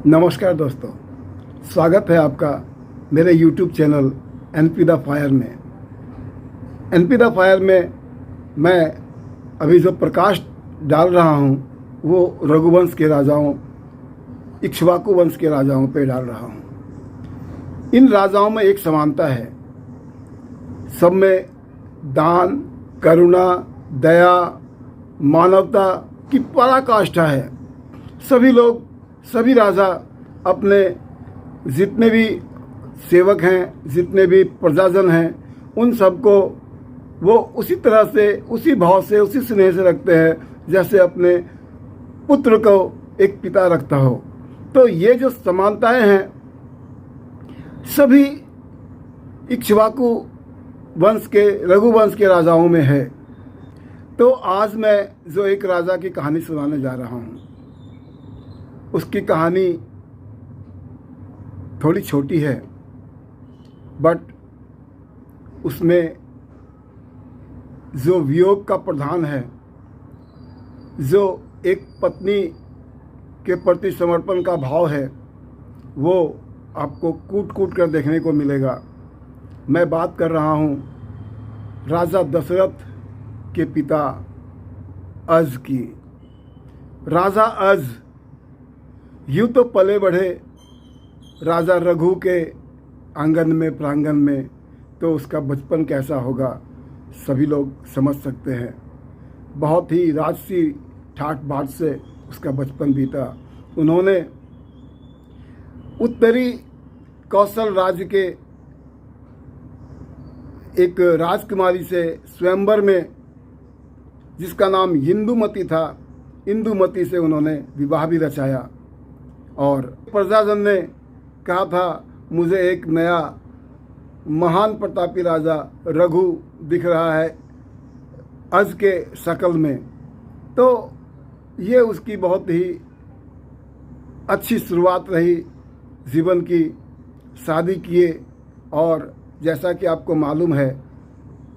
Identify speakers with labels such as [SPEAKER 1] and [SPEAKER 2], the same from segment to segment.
[SPEAKER 1] नमस्कार दोस्तों, स्वागत है आपका मेरे YouTube channel NP the fire में। एनपी द फायर में मैं अभी जो प्रकाश डाल रहा हूँ वो रघुवंश के राजाओं, इक्ष्वाकु वंश के राजाओं पे डाल रहा हूँ। इन राजाओं में एक समानता है, सब में दान, करुणा, दया, मानवता की पराकाष्ठा है। सभी लोग, सभी राजा अपने जितने भी सेवक हैं, जितने भी प्रजाजन हैं, उन सबको वो उसी तरह से, उसी भाव से, उसी स्नेह से रखते हैं जैसे अपने पुत्र को एक पिता रखता हो। तो ये जो समानताएं हैं सभी इक्ष्वाकु वंश के, रघुवंश के राजाओं में है। तो आज मैं जो एक राजा की कहानी सुनाने जा रहा हूँ, उसकी कहानी थोड़ी छोटी है, बट उसमें जो वियोग का प्रधान है, जो एक पत्नी के प्रति समर्पण का भाव है, वो आपको कूट कूट कर देखने को मिलेगा। मैं बात कर रहा हूँ राजा दशरथ के पिता अज की। राजा अज यूँ तो पले बढ़े राजा रघु के आंगन में, प्रांगण में, तो उसका बचपन कैसा होगा सभी लोग समझ सकते हैं। बहुत ही राजसी ठाट बाट से उसका बचपन बीता। उन्होंने उत्तरी कौशल राज्य के एक राजकुमारी से स्वयंवर में, जिसका नाम इंदुमती था, इंदुमती से उन्होंने विवाह भी रचाया। और प्रजाजन ने कहा था, मुझे एक नया महान प्रतापी राजा रघु दिख रहा है अज के शक्ल में। तो ये उसकी बहुत ही अच्छी शुरुआत रही जीवन की। शादी किए और जैसा कि आपको मालूम है,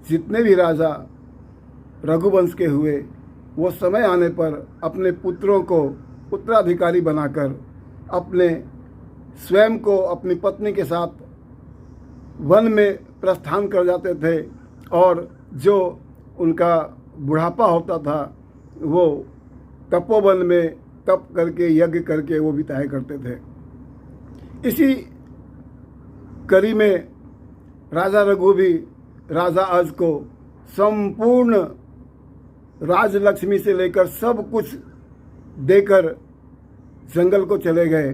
[SPEAKER 1] जितने भी राजा रघुवंश के हुए, वो समय आने पर अपने पुत्रों को उत्तराधिकारी बनाकर अपने स्वयं को अपनी पत्नी के साथ वन में प्रस्थान कर जाते थे, और जो उनका बुढ़ापा होता था वो तपोवन में तप करके, यज्ञ करके वो बिताया करते थे। इसी कड़ी में राजा रघु भी राजा अज को संपूर्ण राजलक्ष्मी से लेकर सब कुछ देकर जंगल को चले गए।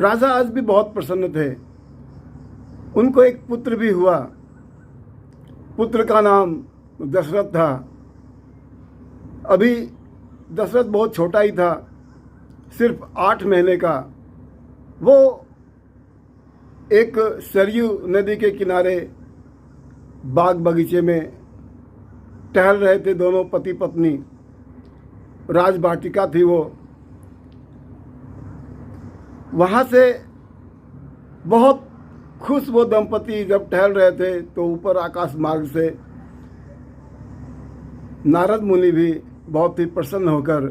[SPEAKER 1] राजा अज भी बहुत प्रसन्न थे। उनको एक पुत्र भी हुआ। पुत्र का नाम दशरथ था। अभी दशरथ बहुत छोटा ही था, सिर्फ 8 महीने का। वो एक सरयू नदी के किनारे बाग बगीचे में टहल रहे थे, दोनों पति पत्नी। राजवाटिका थी वो। वहाँ से बहुत खुश वो दंपति जब टहल रहे थे, तो ऊपर आकाश मार्ग से नारद मुनि भी बहुत ही प्रसन्न होकर,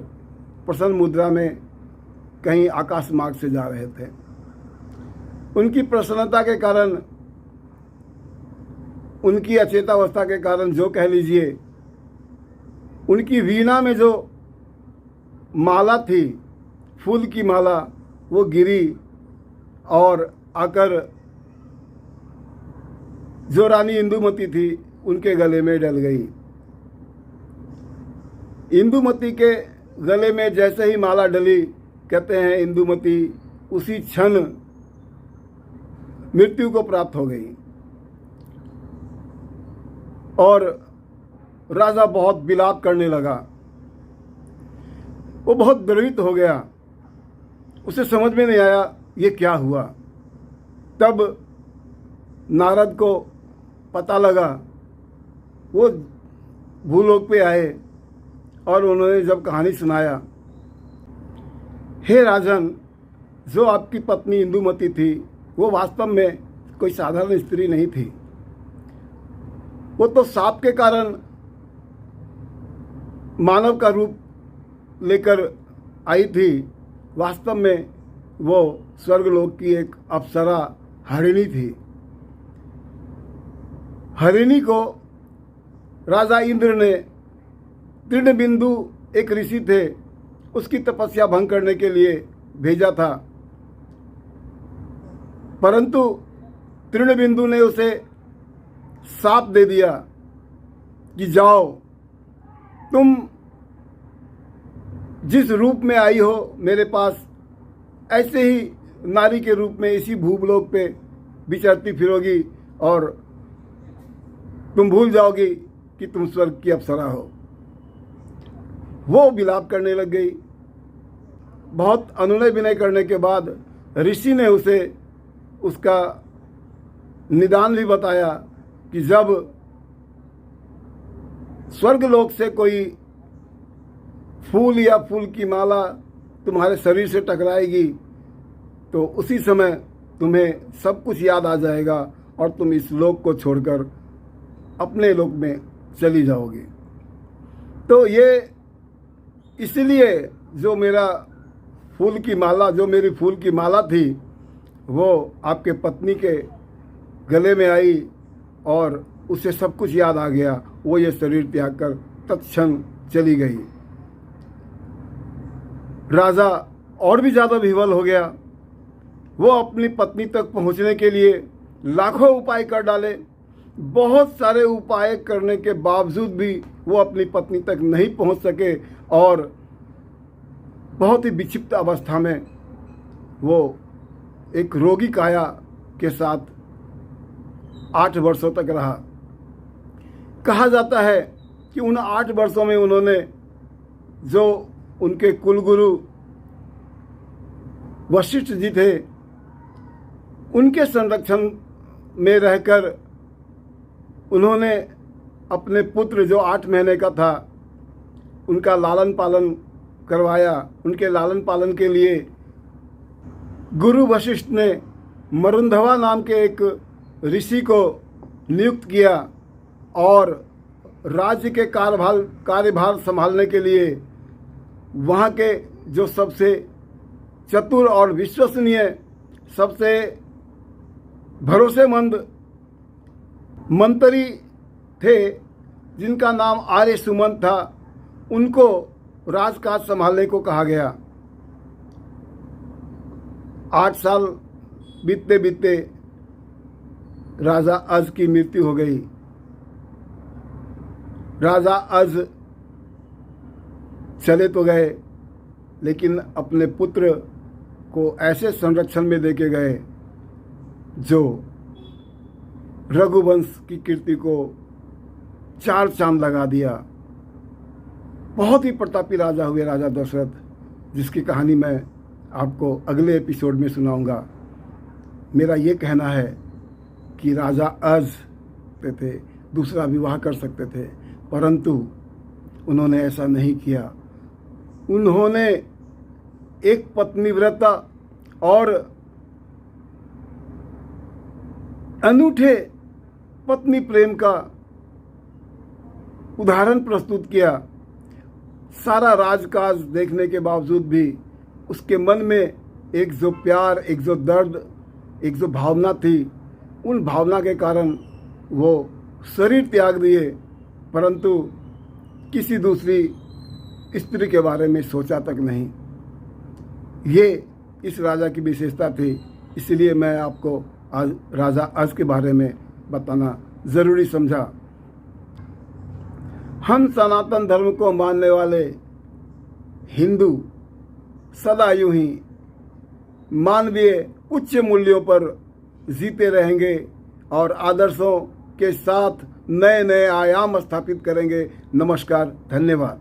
[SPEAKER 1] प्रसन्न मुद्रा में कहीं आकाश मार्ग से जा रहे थे। उनकी प्रसन्नता के कारण, उनकी अचेतावस्था के कारण, जो कह लीजिए, उनकी वीणा में जो माला थी, फूल की माला, वो गिरी और आकर जो रानी इंदुमती थी उनके गले में डल गई। इंदुमती के गले में जैसे ही माला डली, कहते हैं इंदुमती उसी क्षण मृत्यु को प्राप्त हो गई। और राजा बहुत विलाप करने लगा। वो बहुत द्रवित हो गया। उसे समझ में नहीं आया ये क्या हुआ। तब नारद को पता लगा। वो भूलोक पे आए और उन्होंने जब कहानी सुनाया, हे राजन, जो आपकी पत्नी इंदुमती थी वो वास्तव में कोई साधारण स्त्री नहीं थी। वो तो साप के कारण मानव का रूप लेकर आई थी। वास्तव में वो स्वर्गलोक की एक अप्सरा हरिणी थी। हरिणी को राजा इंद्र ने तृणबिंदु एक ऋषि थे उसकी तपस्या भंग करने के लिए भेजा था, परंतु तृणबिंदु ने उसे शाप दे दिया कि जाओ, तुम जिस रूप में आई हो मेरे पास ऐसे ही नारी के रूप में इसी भूलोक पे विचरती फिरोगी और तुम भूल जाओगी कि तुम स्वर्ग की अप्सरा हो। वो विलाप करने लग गई। बहुत अनुनय विनय करने के बाद ऋषि ने उसे उसका निदान भी बताया कि जब स्वर्गलोक से कोई फूल या फूल की माला तुम्हारे शरीर से टकराएगी तो उसी समय तुम्हें सब कुछ याद आ जाएगा और तुम इस लोक को छोड़कर अपने लोक में चली जाओगी। तो ये इसलिए जो मेरी फूल की माला थी वो आपके पत्नी के गले में आई और उसे सब कुछ याद आ गया। वो ये शरीर त्याग कर तत्क्षण चली गई। राजा और भी ज़्यादा विह्वल हो गया। वो अपनी पत्नी तक पहुंचने के लिए लाखों उपाय कर डाले। बहुत सारे उपाय करने के बावजूद भी वो अपनी पत्नी तक नहीं पहुंच सके और बहुत ही विक्षिप्त अवस्था में वो एक रोगी काया के साथ 8 वर्षों तक रहा। कहा जाता है कि उन 8 वर्षों में उन्होंने जो उनके कुलगुरु वशिष्ठ जी थे उनके संरक्षण में रहकर उन्होंने अपने पुत्र जो 8 महीने का था उनका लालन पालन करवाया। उनके लालन पालन के लिए गुरु वशिष्ठ ने मरुंधवा नाम के एक ऋषि को नियुक्त किया और राज्य के कार्यभार संभालने के लिए वहाँ के जो सबसे चतुर और विश्वसनीय, सबसे भरोसेमंद मंत्री थे जिनका नाम आर्य सुमंत था, उनको राजकाज संभालने को कहा गया। 8 साल बीतते बीतते राजा अज की मृत्यु हो गई। राजा अज चले तो गए लेकिन अपने पुत्र को ऐसे संरक्षण में देके गए जो रघुवंश की कीर्ति को 4 चांद लगा दिया। बहुत ही प्रतापी राजा हुए राजा दशरथ, जिसकी कहानी मैं आपको अगले एपिसोड में सुनाऊंगा। मेरा ये कहना है कि राजा अज थे, दूसरा विवाह कर सकते थे, परंतु उन्होंने ऐसा नहीं किया। उन्होंने एक पत्नीव्रता और अनूठे पत्नी प्रेम का उदाहरण प्रस्तुत किया। सारा राजकाज देखने के बावजूद भी उसके मन में एक जो प्यार, एक जो दर्द, एक जो भावना थी, उन भावना के कारण वो शरीर त्याग दिए, परंतु किसी दूसरी स्त्री के बारे में सोचा तक नहीं। ये इस राजा की विशेषता थी, इसलिए मैं आपको आज राजा अज के बारे में बताना ज़रूरी समझा। हम सनातन धर्म को मानने वाले हिंदू सदा यूं ही मानवीय उच्च मूल्यों पर जीते रहेंगे और आदर्शों के साथ नए नए आयाम स्थापित करेंगे। नमस्कार, धन्यवाद।